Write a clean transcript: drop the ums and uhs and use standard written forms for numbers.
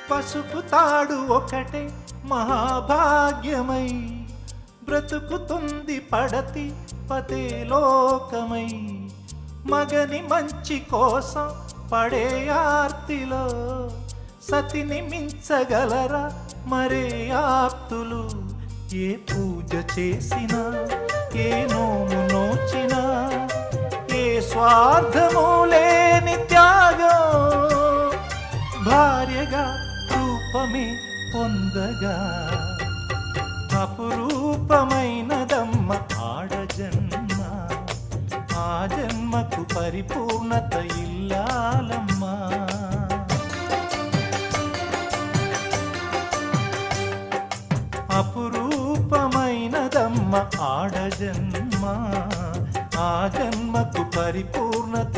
పసుపు తాడు ఒకటే మహాభాగ్యమై బ్రతుకుతుంది పడతి పతే లోకమై. మగని మంచి కోసం పడే ఆర్తిలో సతిని మించగలరా మరే ఆప్తులు. ఏ పూజ చేసినా ఏ నోము నోచినా ఏ స్వార్థము లేని త్యాగం భార్యగా రూపమే పొందగా. అపురూపమైనదమ్మ ఆడజన్మ, ఆ జన్మకు పరిపూర్ణత ఇల్లాలమ్మా. అపురూపమైనదమ్మ ఆడజన్మ, ఆ జన్మకు పరిపూర్ణత